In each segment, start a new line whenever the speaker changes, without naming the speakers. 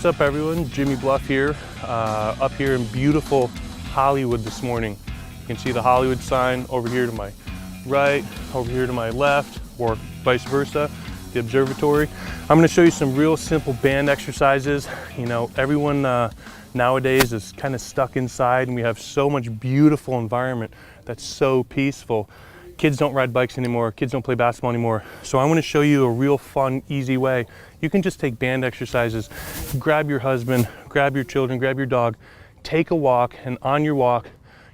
up everyone? Jimmy Bluff here, up here in beautiful Hollywood this morning. You can see the Hollywood sign over here to my right, over here to my left, or vice versa, the observatory. I'm gonna show you some real simple band exercises. You know, everyone nowadays is kind of stuck inside and we have so much beautiful environment that's so peaceful. Kids don't ride bikes anymore, kids don't play basketball anymore. So I want to show you a real fun, easy way. You can just take band exercises, grab your husband, grab your children, grab your dog, take a walk, and on your walk,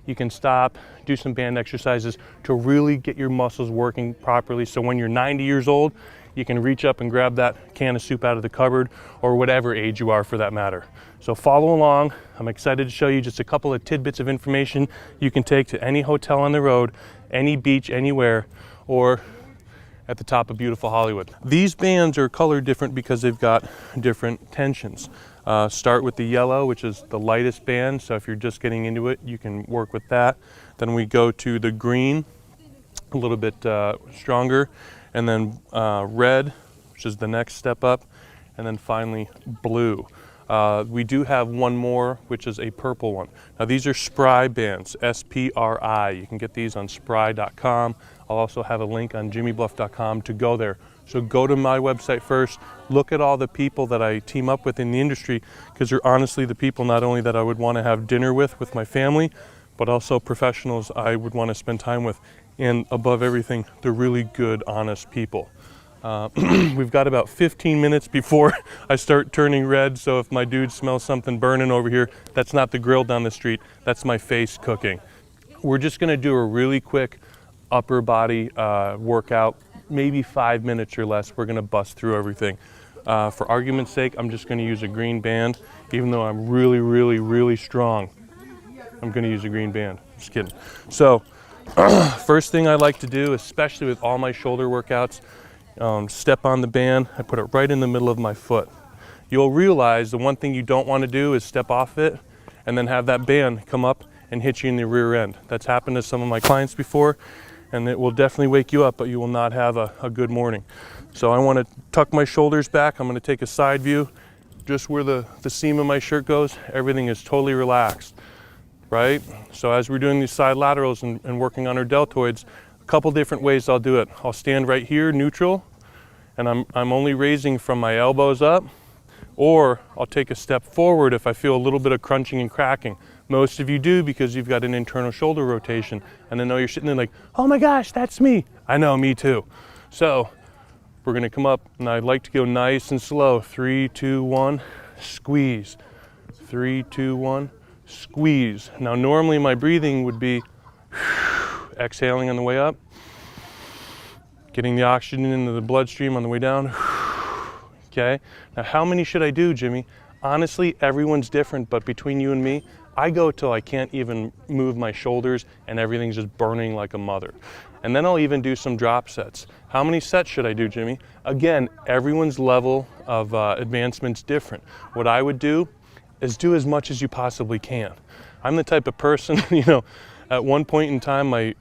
you can stop, do some band exercises to really get your muscles working properly. So when you're 90 years old, you can reach up and grab that can of soup out of the cupboard, or whatever age you are for that matter. So follow along. I'm excited to show you just a couple of tidbits of information you can take to any hotel on the road, any beach, anywhere, or at the top of beautiful Hollywood. These bands are colored different because they've got different tensions. Start with the yellow, which is the lightest band. So if you're just getting into it, you can work with that. Then we go to the green, a little bit stronger, and then red, which is the next step up, and then finally blue. We do have one more, which is a purple one. Now these are Spry bands, S-P-R-I. You can get these on spry.com. I'll also have a link on jimmybluff.com to go there. So go to my website first, look at all the people that I team up with in the industry, because they're honestly the people not only that I would want to have dinner with my family, but also professionals I would want to spend time with. And above everything, they're really good, honest people. We've got about 15 minutes before I start turning red, so if my dude smells something burning over here, that's not the grill down the street, that's my face cooking. We're just gonna do a really quick upper body workout, maybe 5 minutes or less. We're gonna bust through everything. For argument's sake, I'm just gonna use a green band, even though I'm really strong. I'm gonna use a green band, just kidding. So, first thing I like to do, especially with all my shoulder workouts, step on the band, I put it right in the middle of my foot. You'll realize the one thing you don't want to do is step off it and then have that band come up and hit you in the rear end. That's happened to some of my clients before, and it will definitely wake you up, but you will not have a good morning. So I want to tuck my shoulders back. I'm going to take a side view, just where the seam of my shirt goes. Everything is totally relaxed, right? So as we're doing these side laterals and working on our deltoids, a couple different ways I'll do it. I'll stand right here, neutral, and I'm only raising from my elbows up, or I'll take a step forward if I feel a little bit of crunching and cracking. Most of you do because you've got an internal shoulder rotation, and I know you're sitting there like, oh my gosh, that's me. I know, me too. So we're gonna come up, and I'd like to go nice and slow. 3, 2, 1, squeeze. 3, 2, 1, squeeze. Now normally my breathing would be exhaling on the way up, getting the oxygen into the bloodstream on the way down. Okay, now how many should I do, Jimmy? Honestly, everyone's different, but between you and me, I go till I can't even move my shoulders and everything's just burning like a mother. And then I'll even do some drop sets. How many sets should I do, Jimmy? Again, everyone's level of advancement's different. What I would do is do as much as you possibly can. I'm the type of person, you know, at one point in time, I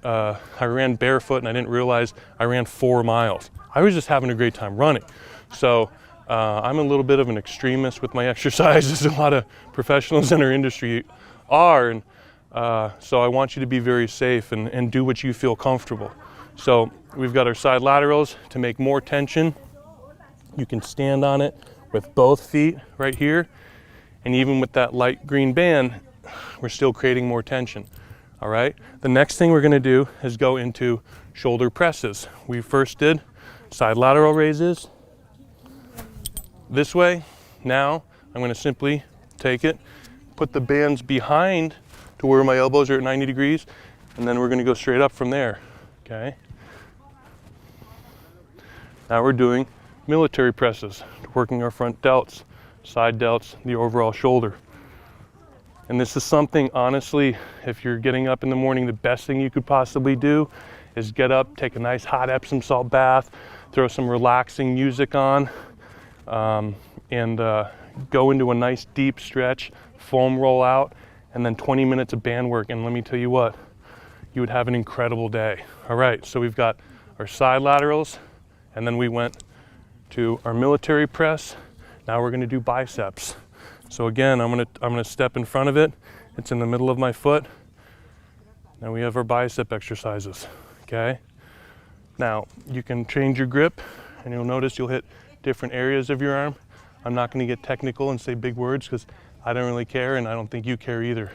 ran barefoot and I didn't realize I ran 4 miles. I was just having a great time running. So I'm a little bit of an extremist with my exercises. A lot of professionals in our industry are. And so I want you to be very safe and do what you feel comfortable. So we've got our side laterals to make more tension. You can stand on it with both feet right here. And even with that light green band, we're still creating more tension. All right, the next thing we're gonna do is go into shoulder presses. We first did side lateral raises this way. Now I'm gonna simply take it, put the bands behind to where my elbows are at 90 degrees, and then we're gonna go straight up from there, okay? Now we're doing military presses, working our front delts, side delts, the overall shoulder. And this is something, honestly, if you're getting up in the morning, the best thing you could possibly do is get up, take a nice hot Epsom salt bath, throw some relaxing music on, and go into a nice deep stretch, foam roll out, and then 20 minutes of band work. And let me tell you what, you would have an incredible day. All right, so we've got our side laterals, and then we went to our military press. Now we're gonna do biceps. So again, I'm gonna step in front of it. It's in the middle of my foot. Now we have our bicep exercises, okay? Now you can change your grip and you'll notice you'll hit different areas of your arm. I'm not gonna get technical and say big words because I don't really care and I don't think you care either.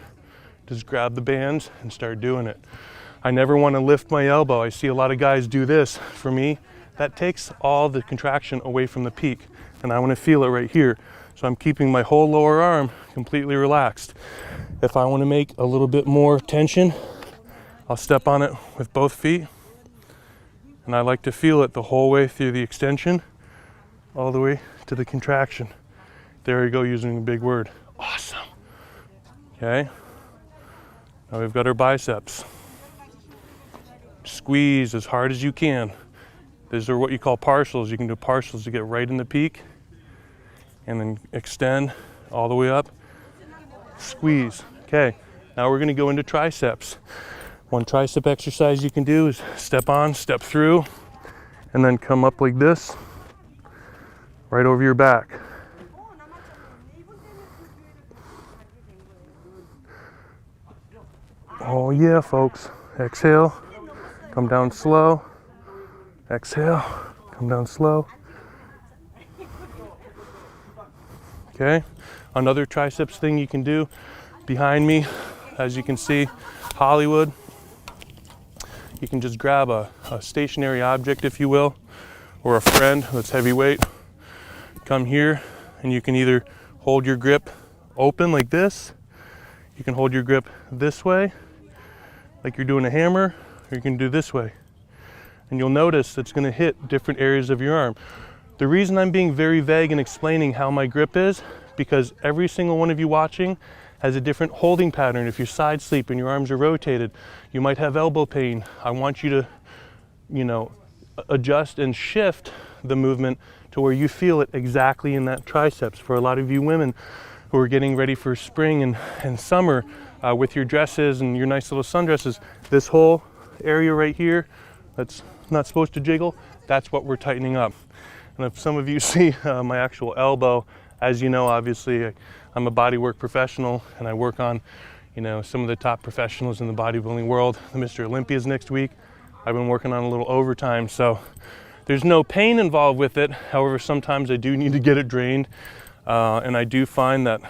Just grab the bands and start doing it. I never wanna lift my elbow. I see a lot of guys do this. For me, that takes all the contraction away from the peak and I wanna feel it right here. So I'm keeping my whole lower arm completely relaxed. If I wanna make a little bit more tension, I'll step on it with both feet. And I like to feel it the whole way through the extension, all the way to the contraction. There we go, using a big word. Awesome. Okay. Now we've got our biceps. Squeeze as hard as you can. These are what you call partials. You can do partials to get right in the peak and then extend all the way up. Squeeze. Okay. Now we're going to go into triceps. One tricep exercise you can do is step on, step through, and then come up like this, right over your back. Oh yeah, folks. Exhale, come down slow. Exhale, come down slow. Okay, another triceps thing you can do behind me, as you can see, Hollywood. You can just grab a stationary object, if you will, or a friend that's heavyweight. Come here, and you can either hold your grip open like this. You can hold your grip this way, like you're doing a hammer, or you can do this way. And you'll notice it's gonna hit different areas of your arm. The reason I'm being very vague in explaining how my grip is, because every single one of you watching has a different holding pattern. If you're side sleep and your arms are rotated, you might have elbow pain. I want you to, adjust and shift the movement to where you feel it exactly in that triceps. For a lot of you women who are getting ready for spring and summer with your dresses and your nice little sundresses, this whole area right here that's not supposed to jiggle, that's what we're tightening up. And if some of you see my actual elbow, as you know, obviously, I'm a bodywork professional and I work on, some of the top professionals in the bodybuilding world. The Mr. Olympia's next week. I've been working on a little overtime, so there's no pain involved with it. However, sometimes I do need to get it drained. And I do find that,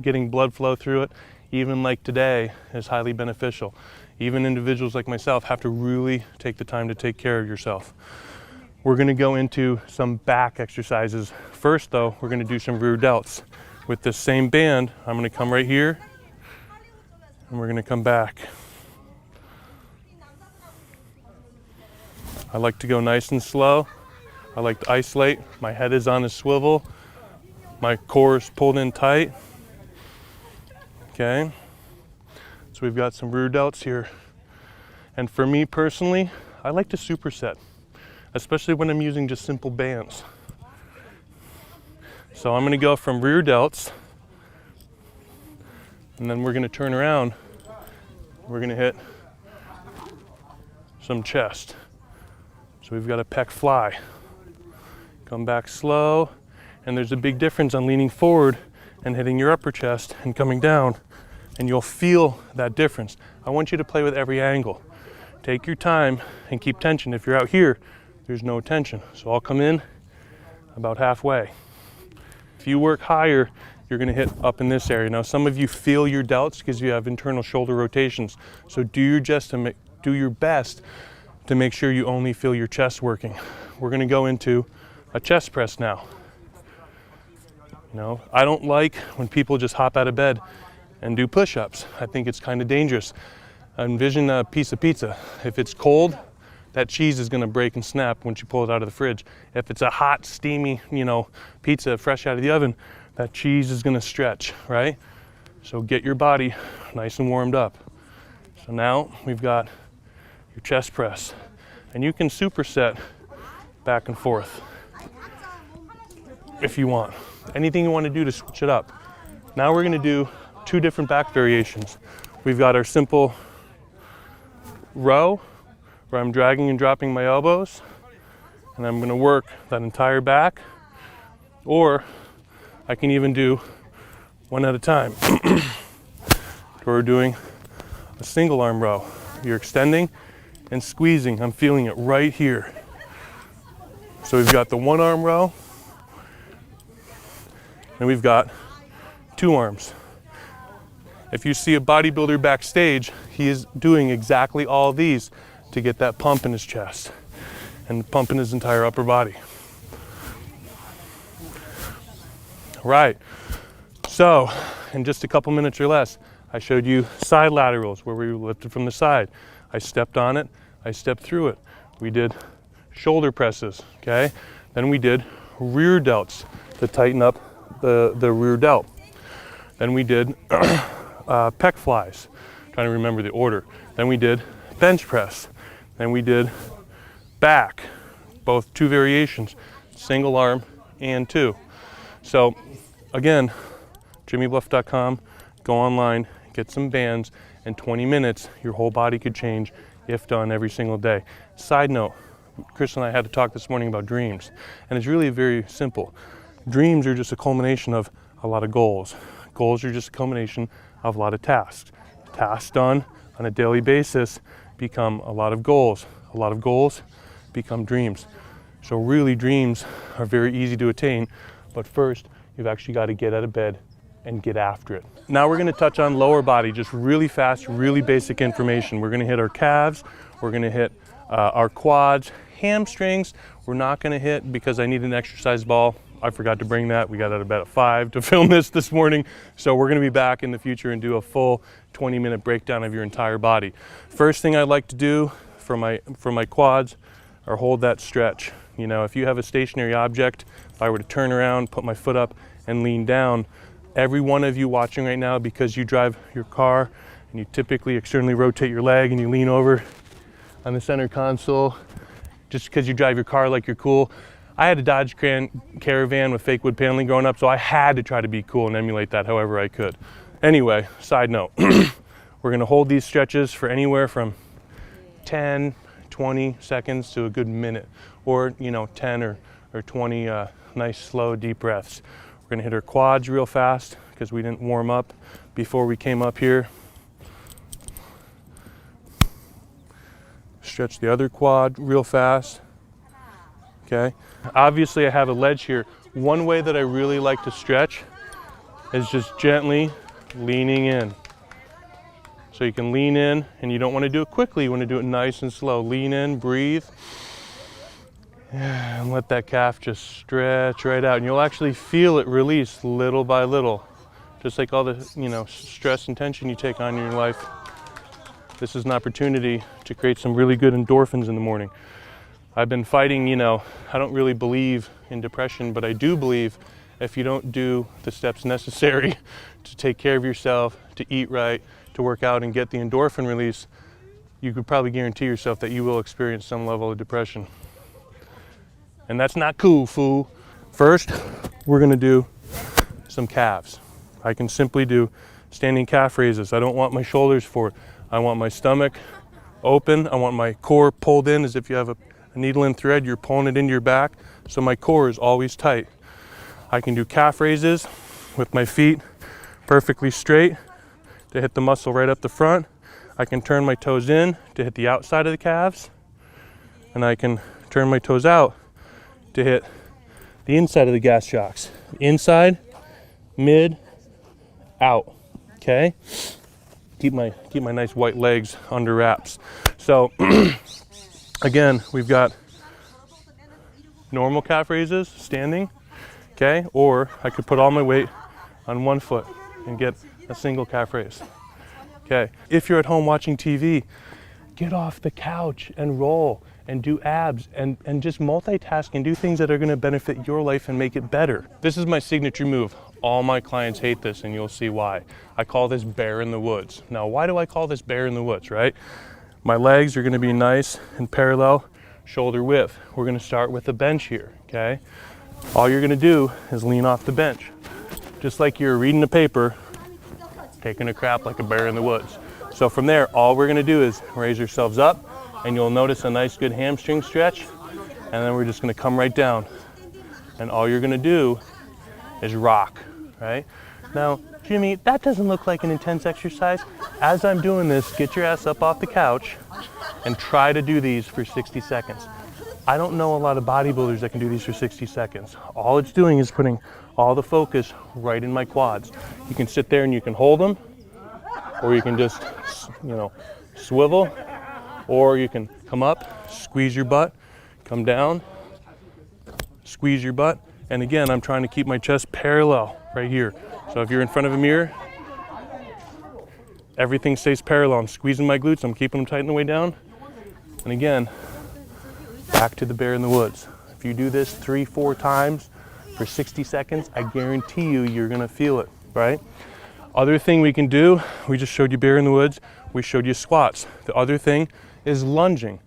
getting blood flow through it, even like today, is highly beneficial. Even individuals like myself have to really take the time to take care of yourself. We're gonna go into some back exercises. First though, we're gonna do some rear delts. With this same band, I'm gonna come right here, and we're gonna come back. I like to go nice and slow. I like to isolate. My head is on a swivel. My core is pulled in tight. Okay. So we've got some rear delts here. And for me personally, I like to superset, especially when I'm using just simple bands. So I'm gonna go from rear delts, and then we're gonna turn around. We're gonna hit some chest. So we've got a pec fly. Come back slow, and there's a big difference on leaning forward and hitting your upper chest and coming down, and you'll feel that difference. I want you to play with every angle. Take your time and keep tension. If you're out here, there's no tension. So I'll come in about halfway. If you work higher, you're gonna hit up in this area. Now, some of you feel your delts because you have internal shoulder rotations. So do your best to make sure you only feel your chest working. We're gonna go into a chest press now. I don't like when people just hop out of bed and do push-ups. I think it's kind of dangerous. Envision a piece of pizza. If it's cold, that cheese is gonna break and snap once you pull it out of the fridge. If it's a hot, steamy, pizza fresh out of the oven, that cheese is gonna stretch, right? So get your body nice and warmed up. So now we've got your chest press, and you can superset back and forth if you want. Anything you want to do to switch it up. Now we're going to do two different back variations. We've got our simple row where I'm dragging and dropping my elbows, and I'm going to work that entire back, or I can even do one at a time. We're doing a single arm row. You're extending and squeezing. I'm feeling it right here. So we've got the one arm row, and we've got two arms. If you see a bodybuilder backstage, he is doing exactly all these to get that pump in his chest and pump in his entire upper body. Right, so in just a couple minutes or less, I showed you side laterals where we lifted from the side. I stepped on it, I stepped through it. We did shoulder presses, okay? Then we did rear delts to tighten up the rear delt. Then we did pec flies, trying to remember the order. Then we did bench press. Then we did back, both two variations, single arm and two. So again, jimmybluff.com, go online, get some bands. In 20 minutes, your whole body could change if done every single day. Side note, Chris and I had to talk this morning about dreams, and it's really very simple. Dreams are just a culmination of a lot of goals. Goals are just a culmination of a lot of tasks. Tasks done on a daily basis become a lot of goals. A lot of goals become dreams. So really, dreams are very easy to attain, but first, you've actually got to get out of bed and get after it. Now we're going to touch on lower body, just really fast, really basic information. We're going to hit our calves, we're going to hit our quads, hamstrings. We're not going to hit because I need an exercise ball. I forgot to bring that. We got out of bed at 5 to film this morning. So we're going to be back in the future and do a full 20-minute breakdown of your entire body. First thing I'd like to do for my quads are hold that stretch. You know, if you have a stationary object, if I were to turn around, put my foot up and lean down, every one of you watching right now, because you drive your car and you typically externally rotate your leg and you lean over on the center console just because you drive your car like you're cool. I had a Dodge Caravan with fake wood paneling growing up, so I had to try to be cool and emulate that however I could. Anyway, side note, we're gonna hold these stretches for anywhere from 10, 20 seconds to a good minute, or 10 or 20 nice slow deep breaths. We're gonna hit our quads real fast because we didn't warm up before we came up here. Stretch the other quad real fast, okay? Obviously I have a ledge here. One way that I really like to stretch is just gently leaning in. So you can lean in, and you don't want to do it quickly, you want to do it nice and slow. Lean in, breathe, and let that calf just stretch right out. And you'll actually feel it release little by little. Just like all the stress and tension you take on in your life. This is an opportunity to create some really good endorphins in the morning. I've been fighting, I don't really believe in depression, but I do believe if you don't do the steps necessary to take care of yourself, to eat right, to work out and get the endorphin release, you could probably guarantee yourself that you will experience some level of depression. And that's not cool, fool. First, we're gonna do some calves. I can simply do standing calf raises. I don't want my shoulders forward. I want my stomach open. I want my core pulled in as if you have a needle and thread, you're pulling it into your back, so my core is always tight. I can do calf raises with my feet perfectly straight to hit the muscle right up the front. I can turn my toes in to hit the outside of the calves, and I can turn my toes out to hit the inside of the gas shocks. Inside, mid, out, okay? Keep my nice white legs under wraps. So again, we've got normal calf raises, standing, okay? Or I could put all my weight on one foot and get a single calf raise, okay? If you're at home watching TV, get off the couch and roll and do abs and just multitask and do things that are gonna benefit your life and make it better. This is my signature move. All my clients hate this, and you'll see why. I call this bear in the woods. Now, why do I call this bear in the woods, right? My legs are gonna be nice and parallel, shoulder width. We're gonna start with the bench here, okay? All you're gonna do is lean off the bench. Just like you're reading a paper, taking a crap like a bear in the woods. So from there, all we're gonna do is raise ourselves up, and you'll notice a nice good hamstring stretch, and then we're just gonna come right down. And all you're gonna do is rock, right? Now, Jimmy, that doesn't look like an intense exercise. As I'm doing this, get your ass up off the couch and try to do these for 60 seconds. I don't know a lot of bodybuilders that can do these for 60 seconds. All it's doing is putting all the focus right in my quads. You can sit there and you can hold them, or you can just, swivel, or you can come up, squeeze your butt, come down, squeeze your butt. And again, I'm trying to keep my chest parallel right here. So if you're in front of a mirror, everything stays parallel. I'm squeezing my glutes, I'm keeping them tight on the way down. And again, back to the bear in the woods. If you do this 3-4 times for 60 seconds, I guarantee you, you're gonna feel it, right? Other thing we can do, we just showed you bear in the woods, we showed you squats. The other thing is lunging.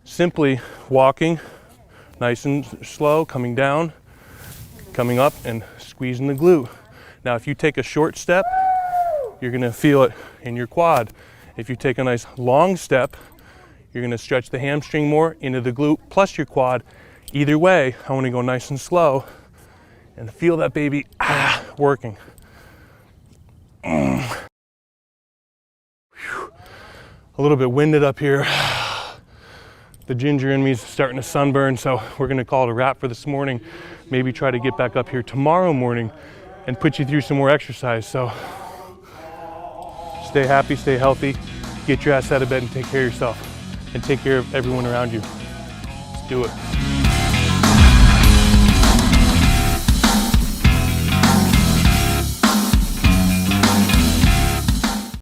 Simply walking nice and slow, coming down, coming up and squeezing the glute. Now, if you take a short step, you're gonna feel it in your quad. If you take a nice long step, you're gonna stretch the hamstring more into the glute plus your quad. Either way, I wanna go nice and slow and feel that baby working. A little bit winded up here. The ginger in me is starting to sunburn, so we're gonna call it a wrap for this morning. Maybe try to get back up here tomorrow morning and put you through some more exercise. So stay happy, stay healthy, get your ass out of bed and take care of yourself and take care of everyone around you. Let's do it.